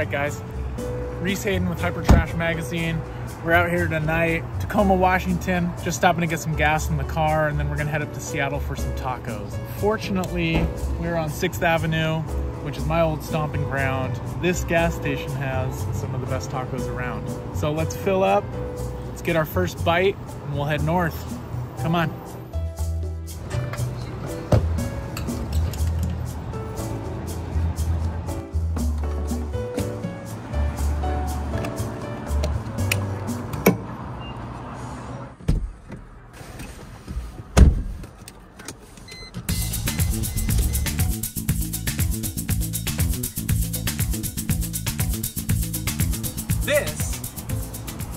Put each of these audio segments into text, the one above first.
Alright guys, Rhys Haydon with HYPERTRASH Magazine. We're out here tonight, Tacoma, Washington, just stopping to get some gas in the car, and then we're gonna head up to Seattle for some tacos. Fortunately, we're on 6th Avenue, which is my old stomping ground. This gas station has some of the best tacos around. So let's fill up, let's get our first bite, and we'll head north. Come on.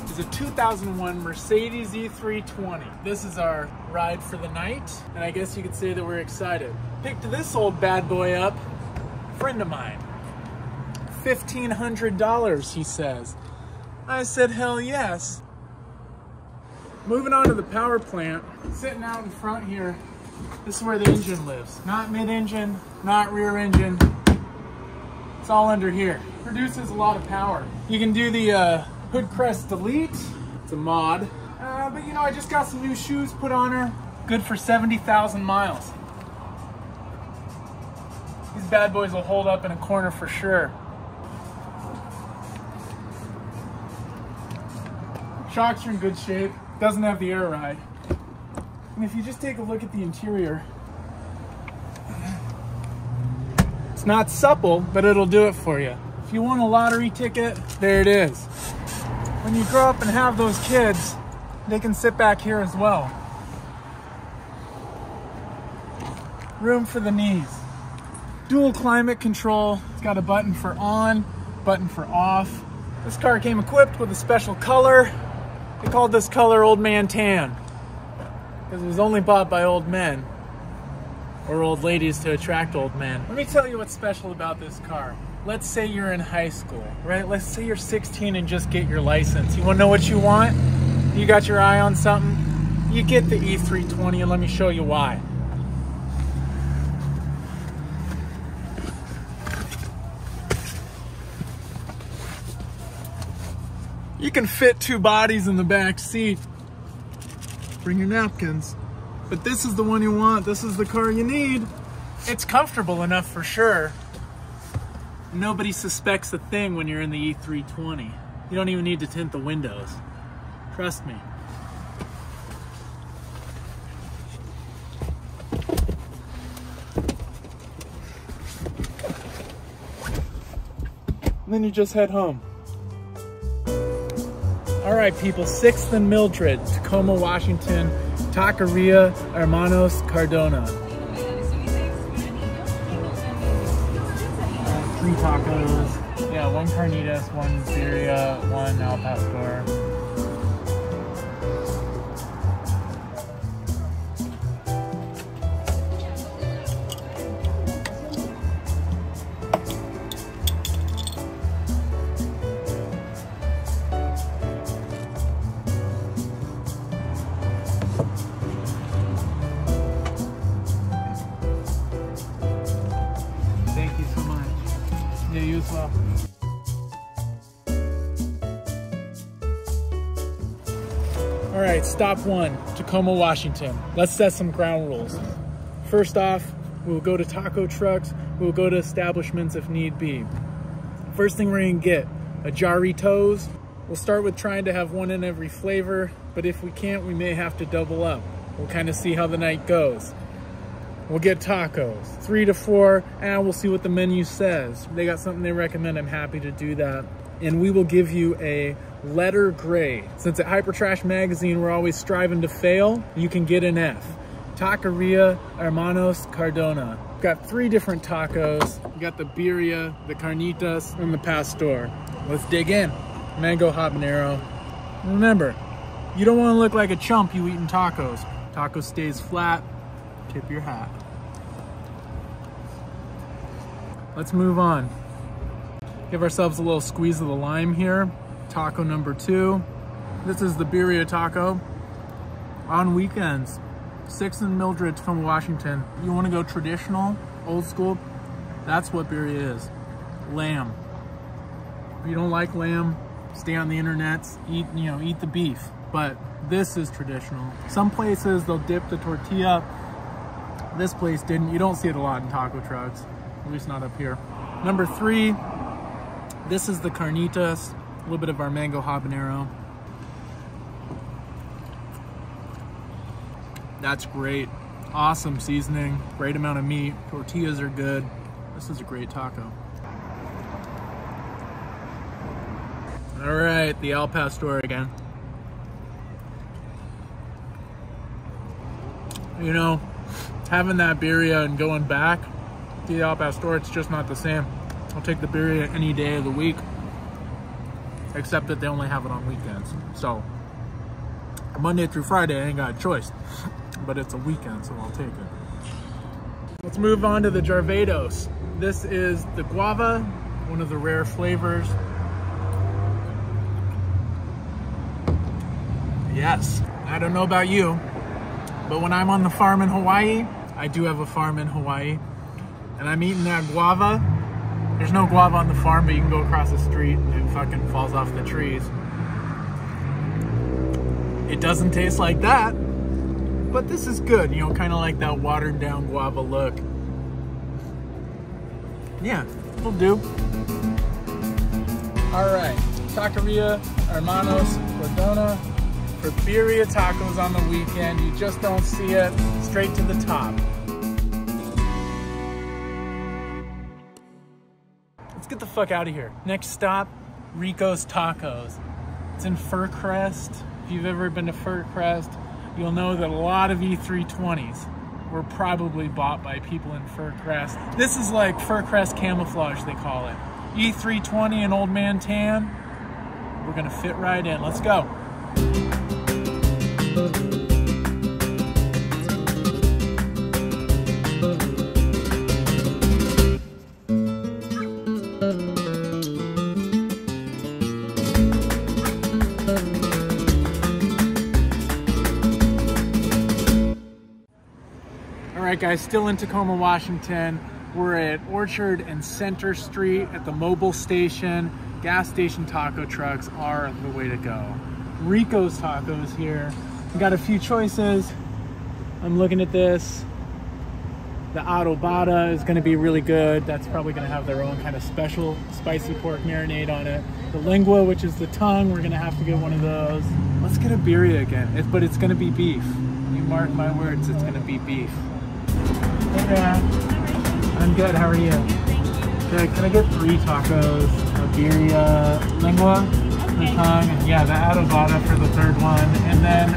This is a 2001 Mercedes E320. This is our ride for the night, and I guess you could say that we're excited. Picked this old bad boy up, a friend of mine. $1,500, he says. I said, hell yes. Moving on to the power plant, sitting out in front here, this is where the engine lives. Not mid-engine, not rear engine, it's all under here. Produces a lot of power. You can do the hood crest delete. It's a mod. But you know, I just got some new shoes put on her. Good for 70,000 miles. These bad boys will hold up in a corner for sure. Shocks are in good shape. Doesn't have the air ride. And if you just take a look at the interior, it's not supple, but it'll do it for you. If you want a lottery ticket, there it is. When you grow up and have those kids, they can sit back here as well. Room for the knees. Dual climate control. It's got a button for on, button for off. This car came equipped with a special color. They called this color Old Man Tan, because it was only bought by old men or old ladies to attract old men. Let me tell you what's special about this car. Let's say you're in high school, right? Let's say you're 16 and just get your license. You wanna know what you want? You got your eye on something? You get the E320, and let me show you why. You can fit two bodies in the back seat. Bring your napkins. But this is the one you want. This is the car you need. It's comfortable enough for sure. Nobody suspects a thing when you're in the E320. You don't even need to tint the windows. Trust me. And then you just head home. All right, people, 6th and Mildred, Tacoma, Washington, Taqueria Hermanos Cardona. 3 tacos, yeah, 1 carnitas, 1 birria, 1 al pastor. Thank you so much. Yeah, you as well. All right, stop 1, Tacoma, Washington. Let's set some ground rules. First off, we'll go to taco trucks. We'll go to establishments if need be. First thing we're gonna get, a Jarritos. We'll start with trying to have 1 in every flavor, but if we can't, we may have to double up. We'll kind of see how the night goes. We'll get tacos, 3 to 4, and we'll see what the menu says. They got something they recommend, I'm happy to do that. And we will give you a letter grade. Since at HYPERTRASH Magazine, we're always striving to fail, you can get an F. Taqueria Hermanos Cardona. We've got 3 different tacos. We got the birria, the carnitas, and the pastor. Let's dig in. Mango habanero. Remember, you don't want to look like a chump you eating tacos. Taco stays flat. Tip your hat. Let's move on. Give ourselves a little squeeze of the lime here. Taco number 2. This is the birria taco. On weekends, 6th and Mildred, Tacoma, Washington. You want to go traditional, old school? That's what birria is. Lamb. If you don't like lamb, stay on the internet, eat the beef. But this is traditional. Some places they'll dip the tortilla. This place didn't. You don't see it a lot in taco trucks, at least not up here. Number 3, this is the carnitas, a little bit of our mango habanero. That's great. Awesome seasoning, great amount of meat. Tortillas are good. This is a great taco. All right, the Al Pastor again. You know, having that birria and going back to the Al Pastor, it's just not the same. I'll take the birria any day of the week, except that they only have it on weekends. So Monday through Friday, I ain't got a choice, but it's a weekend, so I'll take it. Let's move on to the Jarvados. This is the guava, one of the rare flavors. Yes, I don't know about you, but when I'm on the farm in Hawaii, I do have a farm in Hawaii, and I'm eating that guava. There's no guava on the farm, but you can go across the street and it fucking falls off the trees. It doesn't taste like that, but this is good. You know, kind of like that watered down guava look. Yeah, it'll do. All right, Taqueria Hermanos Cordona for birria tacos on the weekend. You just don't see it. Straight to the top. Let's get the fuck out of here. Next stop, Rico's Tacos. It's in Faircrest. If you've ever been to Faircrest, you'll know that a lot of E320s were probably bought by people in Faircrest. This is like Faircrest camouflage, they call it. E320 and Old Man Tan. We're gonna fit right in. Let's go. Alright guys, still in Tacoma, Washington. We're at Orchard and Center Street at the Mobile Station. Gas station taco trucks are the way to go. Rico's Tacos here. We got a few choices. I'm looking at this. The adobada is going to be really good. That's probably going to have their own kind of special spicy pork marinade on it. The lingua, which is the tongue, we're going to have to get one of those. Let's get a birria again, but it's going to be beef. You mark my words, it's going to be beef. Hey there. I'm good, how are you? Okay, can I get 3 tacos, a birria, lingua, the tongue, and yeah, the adobada for the 3rd one, and then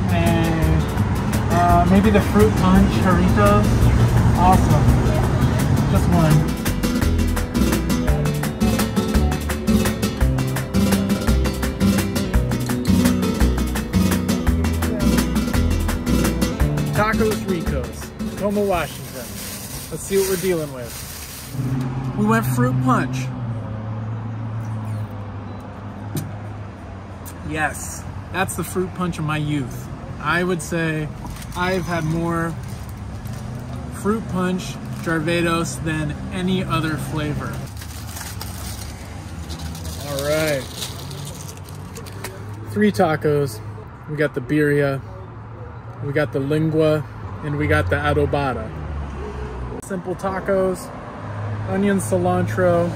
maybe the fruit punch Doritos. Awesome. Just one. Tacos Rico's, Tacoma, Washington. Let's see what we're dealing with. We went fruit punch. Yes, that's the fruit punch of my youth. I would say I've had more fruit punch Jarvados than any other flavor. All right. 3 tacos. We got the birria, we got the lingua, and we got the adobada. Simple tacos, onion, cilantro,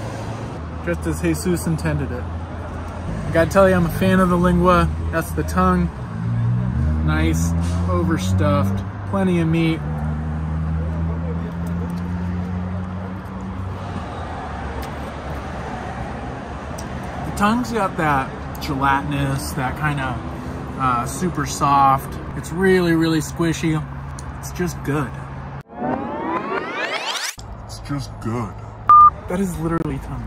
just as Jesus intended it. I gotta tell you, I'm a fan of the lingua. That's the tongue. Nice, overstuffed, plenty of meat. The tongue's got that gelatinous, that kind of super soft. It's really, really squishy. It's just good. It's just good. That is literally tongue.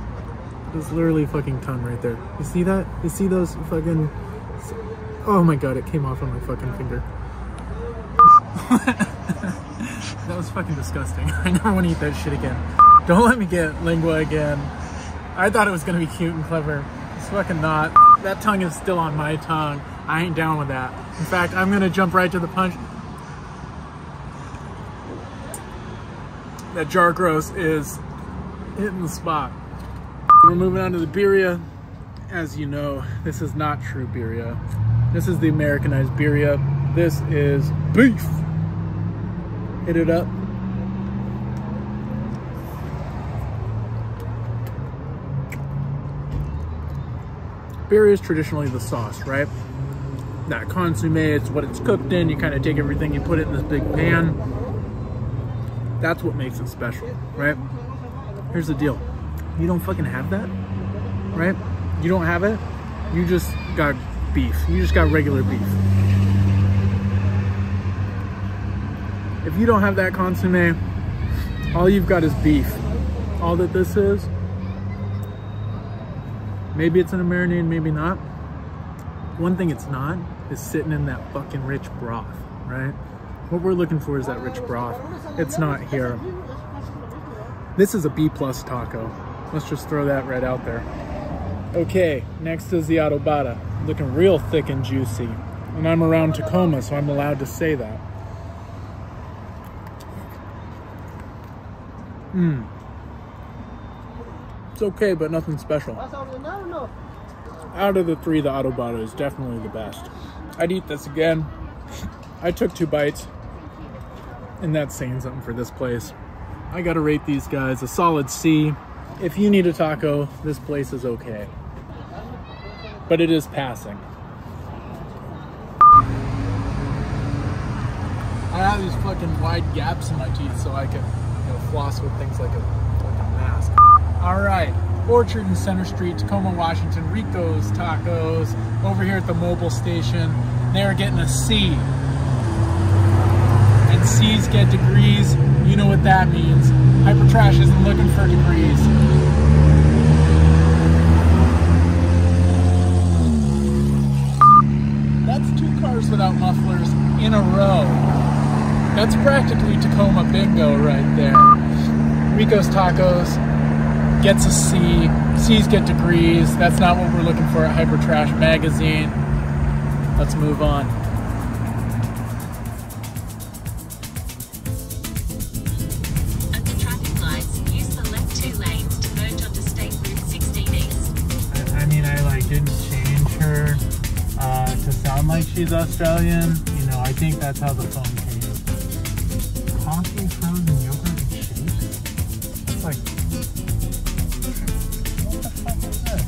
That is literally fucking tongue right there. You see that? You see those fucking... Oh my god, it came off on my fucking finger. That was fucking disgusting. I never want to eat that shit again. Don't let me get lingua again. I thought it was gonna be cute and clever. It's fucking not. That tongue is still on my tongue. I ain't down with that. In fact, I'm gonna jump right to the punch. That jar gross is hitting the spot. We're moving on to the birria. As you know, this is not true birria. This is the Americanized birria. This is beef. Hit it up. Birria is traditionally the sauce, right? That consomme, it's what it's cooked in. You kind of take everything, you put it in this big pan. That's what makes it special, right? Here's the deal. You don't fucking have that, right? You don't have it, you just got beef. You just got regular beef. If you don't have that consomme, all you've got is beef. All that this is, maybe it's in a marinade, maybe not. One thing it's not is sitting in that fucking rich broth, right? What we're looking for is that rich broth. It's not here. This is a B+ taco. Let's just throw that right out there. Okay, next is the adobada. Looking real thick and juicy. And I'm around Tacoma, so I'm allowed to say that. It's okay, but nothing special. Out of the three, the adobada is definitely the best. I'd eat this again. I took 2 bites, and that's saying something for this place. I gotta rate these guys a solid C. If you need a taco, this place is okay. But it is passing. I have these fucking wide gaps in my teeth so I can, floss with things like a mask. All right, Orchard and Center Street, Tacoma, Washington, Rico's Tacos, over here at the mobile station. They're getting a C. And C's get degrees. You know what that means. HYPERTRASH isn't looking for degrees. That's 2 cars without mufflers in a row. That's practically Tacoma bingo right there. Rico's Tacos gets a C. C's get degrees. That's not what we're looking for at HYPERTRASH Magazine. Let's move on. At the traffic lights, use the left 2 lanes to merge onto State Route 16 East. I mean, I didn't change her to sound like she's Australian. I think that's how the phone came. Coffee, frozen yogurt, and shakes? It's like, what the fuck is this?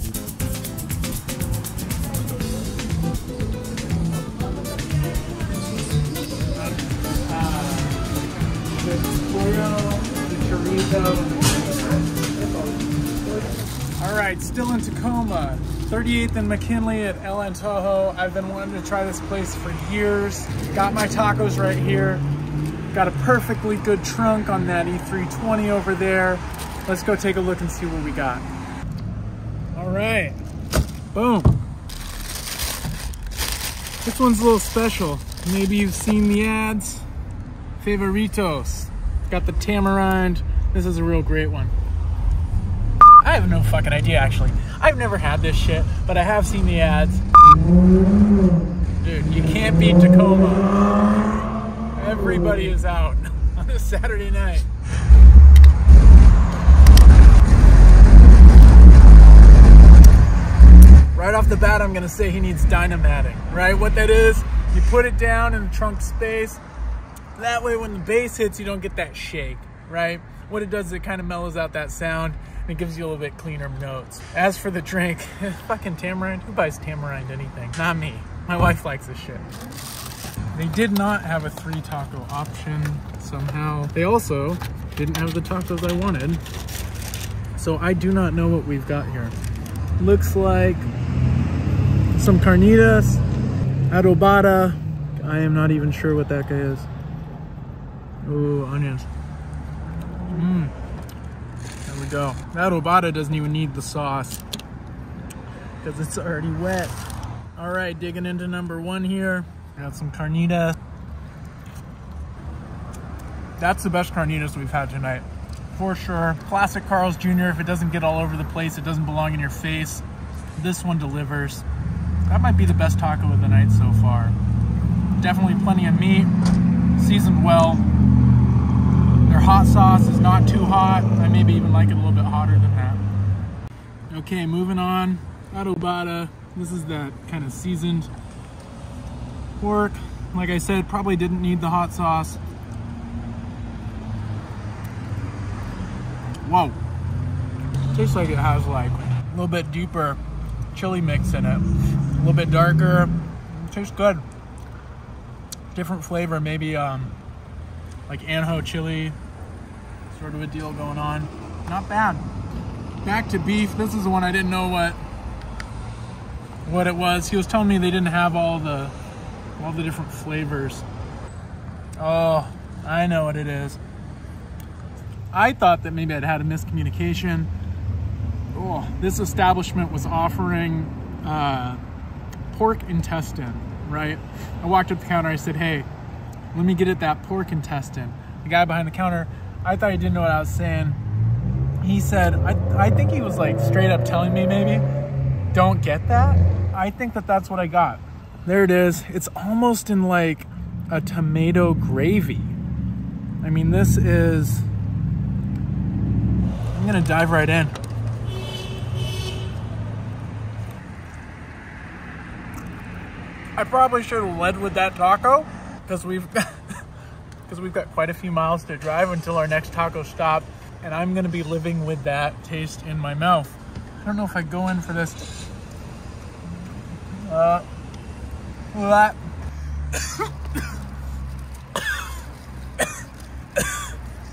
The pollo, the chorizo. All right, still in Tacoma. 38th and McKinley at El Antojo. I've been wanting to try this place for years. Got my tacos right here. Got a perfectly good trunk on that E320 over there. Let's go take a look and see what we got. All right, boom. This one's a little special. Maybe you've seen the ads. Favoritos. Got the tamarind. This is a real great one. I have no fucking idea, actually. I've never had this shit, but I have seen the ads. Dude, you can't beat Tacoma. Everybody is out on a Saturday night. Right off the bat, I'm gonna say he needs dynamating, right? What that is, you put it down in the trunk space. That way when the bass hits, you don't get that shake, right? What it does is it kind of mellows out that sound. It gives you a little bit cleaner notes. As for the drink, fucking tamarind. Who buys tamarind anything? Not me. My wife likes this shit. They did not have a 3 taco option somehow. They also didn't have the tacos I wanted. So I do not know what we've got here. Looks like some carnitas, adobada. I am not even sure what that guy is. Ooh, onions. There we go. That adobada doesn't even need the sauce because it's already wet. All right, digging into number 1 here. Got some carnitas. That's the best carnitas we've had tonight, for sure. Classic Carl's Jr. If it doesn't get all over the place, it doesn't belong in your face. This one delivers. That might be the best taco of the night so far. Definitely plenty of meat, seasoned well. Their hot sauce is not too hot. I maybe even like it a little bit hotter than that. Okay, moving on. adobada. This is that kind of seasoned pork. Like I said, probably didn't need the hot sauce. Whoa. Tastes like it has like a little bit deeper chili mix in it. A little bit darker. Tastes good. Different flavor, maybe like anjo chili sort of a deal going on. Not bad. Back to beef. This is the one I didn't know what it was. He was telling me they didn't have all the different flavors. Oh, I know what it is. I thought that maybe I'd had a miscommunication. Oh, this establishment was offering pork intestine, right? I walked up the counter, I said, hey, let me get at that pork intestine. The guy behind the counter, I thought he didn't know what I was saying. He said, I think he was like straight up telling me maybe, don't get that. I think that that's what I got. There it is. It's almost in like a tomato gravy. I mean, this is, I'm gonna dive right in. I probably should have led with that taco because we've got quite a few miles to drive until our next taco stop, and I'm gonna be living with that taste in my mouth. I don't know if I go in for this. That.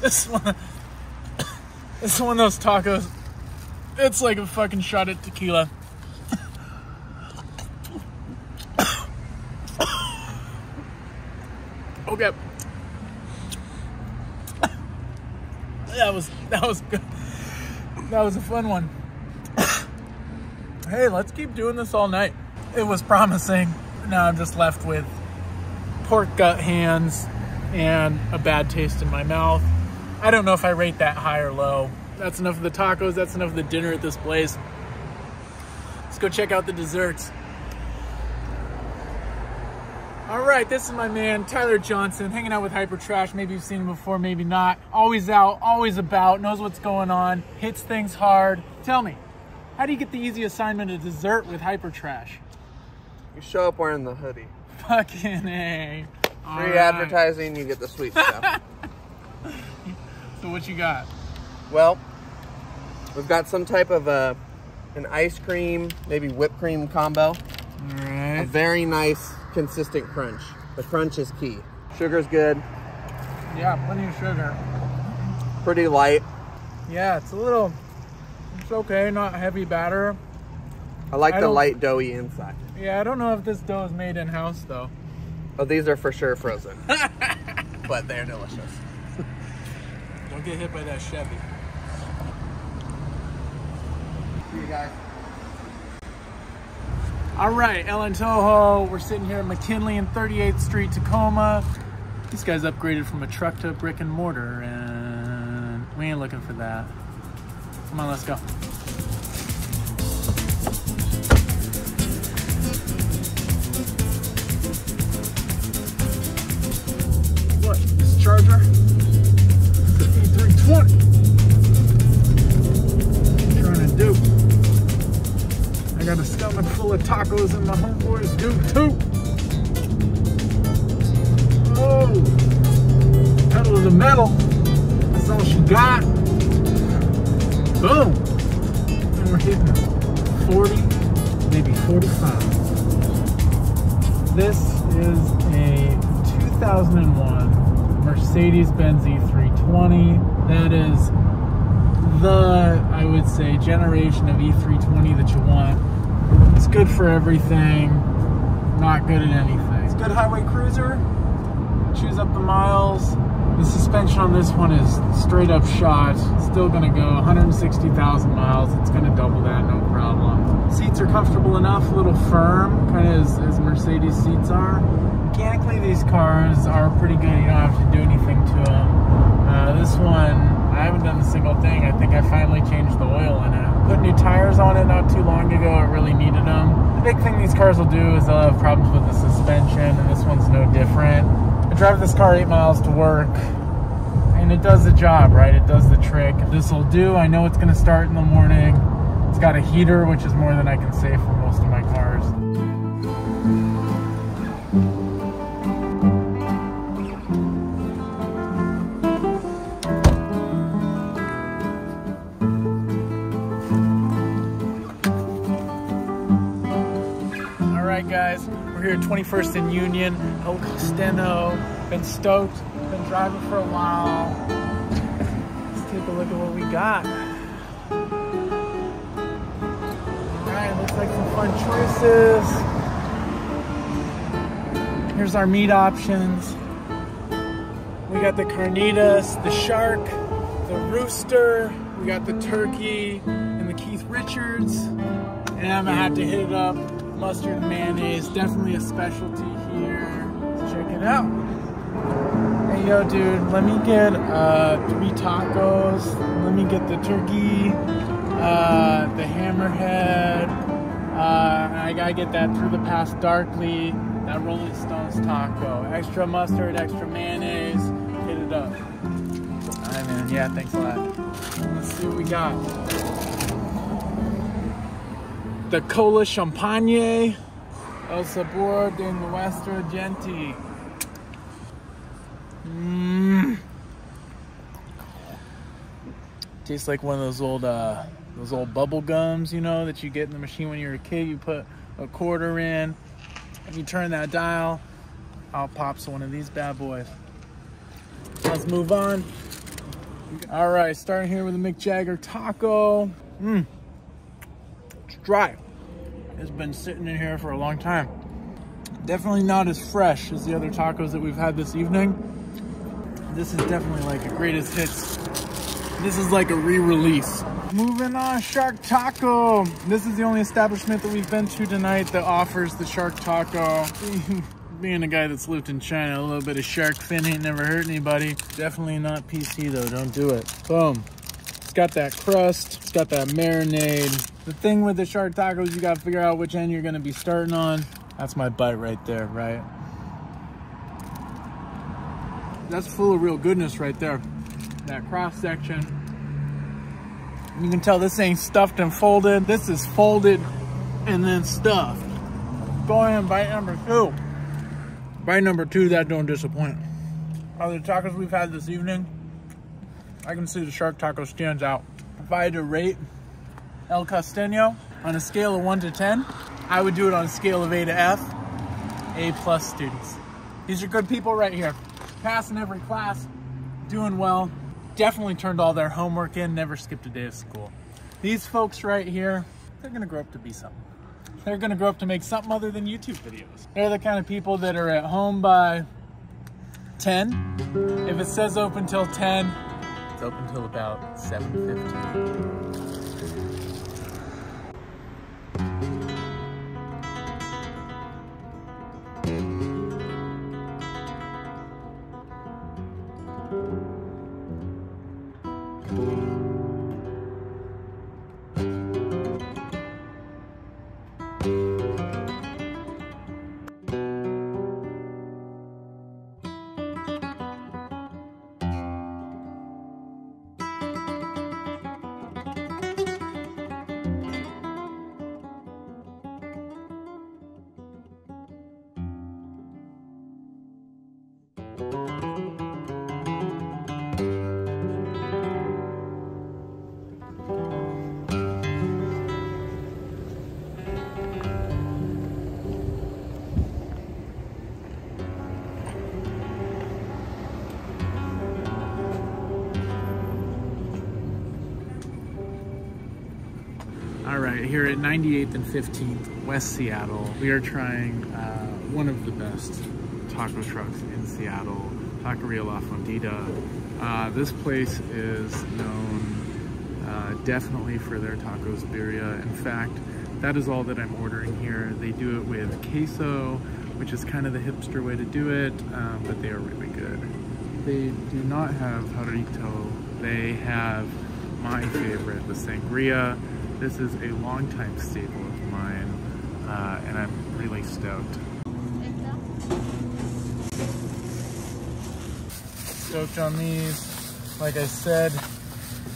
This is one of those tacos. It's like a fucking shot at tequila. Okay. That was good. That was a fun one. Hey, let's keep doing this all night. It was promising. Now I'm just left with pork gut hands and a bad taste in my mouth. I don't know if I rate that high or low. That's enough of the tacos. That's enough of the dinner at this place. Let's go check out the desserts. All right, this is my man, Tyler Johnson, hanging out with HYPERTRASH. Maybe you've seen him before, maybe not. Always out, always about, knows what's going on, hits things hard. Tell me, how do you get the easy assignment of dessert with HYPERTRASH? You show up wearing the hoodie. Fucking A. Free advertising, you get the sweet stuff. So what you got? Well, we've got some type of an ice cream, maybe whipped cream combo. All right. A very nice, consistent crunch. The crunch is key. Sugar's good. Yeah, plenty of sugar. Pretty light. Yeah, it's okay, not heavy batter. I like the light doughy inside. Yeah, I don't know if this dough is made in-house though. Oh, these are for sure frozen. But they're delicious. Don't get hit by that Chevy. See you guys. All right, El Antojo. We're sitting here at McKinley and 38th Street, Tacoma. These guys upgraded from a truck to a brick and mortar, and we ain't looking for that. Come on, let's go. What, this Charger? The E320. What you trying to do? I got a stomach full of tacos and my homeboys do too. Oh, pedal to the metal. That's all she got. Boom. And we're hitting 40, maybe 45. This is a 2001 Mercedes-Benz E320. That is I would say, generation of E320 that you want. It's good for everything, not good at anything. It's a good highway cruiser, chews up the miles. The suspension on this one is straight up shot. Still gonna go 160,000 miles. It's gonna double that, no problem. Seats are comfortable enough, a little firm, kind of as Mercedes seats are. Mechanically, these cars are pretty good. You don't have to do anything to them. This one, I haven't done a single thing. I think I finally changed the oil in it. Put new tires on it not too long ago. It really needed them. The big thing these cars will do is they'll have problems with the suspension, and this one's no different. I drive this car 8 miles to work, and it does the job, right? It does the trick. This will do. I know it's going to start in the morning. It's got a heater, which is more than I can say for most of my cars. All right, guys, we're here at 21st and Union, El Castello. Been stoked, been driving for a while. Let's take a look at what we got. Alright, looks like some fun choices. Here's our meat options. We got the carnitas, the shark, the rooster, we got the turkey, and the Keith Richards. And I'm gonna have to hit it up. Mustard and mayonnaise, definitely a specialty here. Let's check it out. Hey yo dude, let me get 3 tacos. Let me get the turkey, the hammerhead, I gotta get that through the past darkly, that Rolling Stones taco. Extra mustard, extra mayonnaise, hit it up. Alright man, yeah, thanks a lot. Let's see what we got. The Cola Champagne, El Sabor de Nuestra Gente. Tastes like one of those old bubble gums, you know, that you get in the machine when you're a kid. You put a quarter in, and you turn that dial, out pops one of these bad boys. Let's move on. All right, starting here with a Mick Jagger taco. It's dry. It's been sitting in here for a long time. Definitely not as fresh as the other tacos that we've had this evening. This is definitely like a greatest hits. This is like a re-release. Moving on, Shark Taco. This is the only establishment that we've been to tonight that offers the Shark Taco. Being a guy that's lived in China, a little bit of shark fin ain't never hurt anybody. Definitely not PC though, don't do it. Boom. It's got that crust, it's got that marinade. The thing with the Shark Tacos, you gotta figure out which end you're gonna be starting on. That's my bite right there, right? That's full of real goodness right there. That cross section. You can tell this ain't stuffed and folded. This is folded and then stuffed. Go ahead and bite number 2. Bite number 2, that don't disappoint. Other tacos we've had this evening, I can see the Shark Taco stands out. If I had to rate El Castello on a scale of 1 to 10, I would do it on a scale of A to F. A+ students. These are good people right here. Passing every class, doing well. Definitely turned all their homework in, never skipped a day of school. These folks right here, they're gonna grow up to be something. They're gonna grow up to make something other than YouTube videos. They're the kind of people that are at home by 10. If it says open till 10, it's open till about 7:15. All right, here at 98th and 15th, West Seattle, we are trying one of the best taco trucks in Seattle, Taqueria La Fondita. This place is known definitely for their tacos birria. In fact, that is all that I'm ordering here. They do it with queso, which is kind of the hipster way to do it, but they are really good. They do not have jarrito. They have my favorite, the sangria. This is a longtime staple of mine, and I'm really stoked. Stoked on these. Like I said,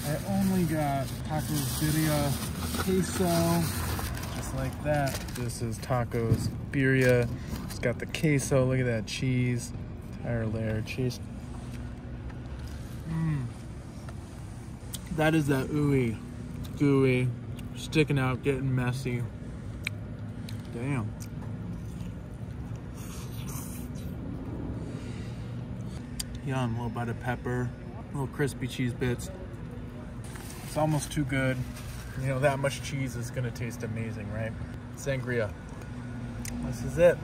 I only got tacos birria queso, just like that. This is tacos birria. It's got the queso. Look at that cheese, entire layer cheese. That is that ooey, gooey, sticking out, getting messy. Damn. Yum, a little bite of pepper, little crispy cheese bits. It's almost too good. You know, that much cheese is gonna taste amazing, right? Sangria. This is it.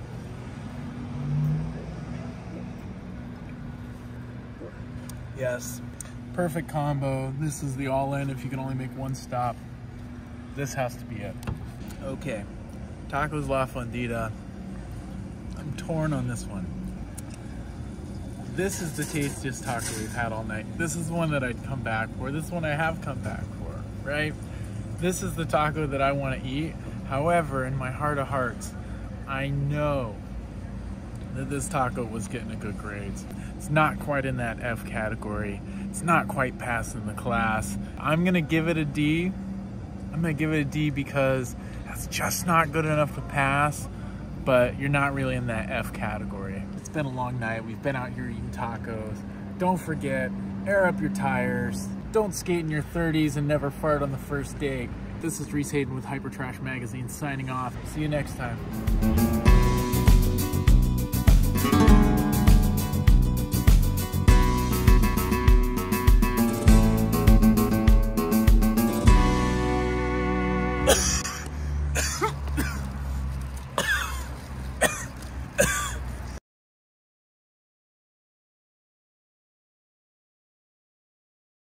Yes, perfect combo. This is the all-in if you can only make one stop. This has to be it. Okay, Tacos La Fondita. I'm torn on this one. This is the tastiest taco we've had all night. This is the one that I'd come back for. This one I have come back for, right? This is the taco that I want to eat. However, in my heart of hearts, I know that this taco was getting a good grades. It's not quite in that F category. It's not quite passing the class. I'm gonna give it a D. I'm gonna give it a D because that's just not good enough to pass, but you're not really in that F category. It's been a long night. We've been out here eating tacos. Don't forget, air up your tires. Don't skate in your 30s and never fart on the first date. This is Rhys Haydon with HYPERTRASH Magazine signing off. See you next time.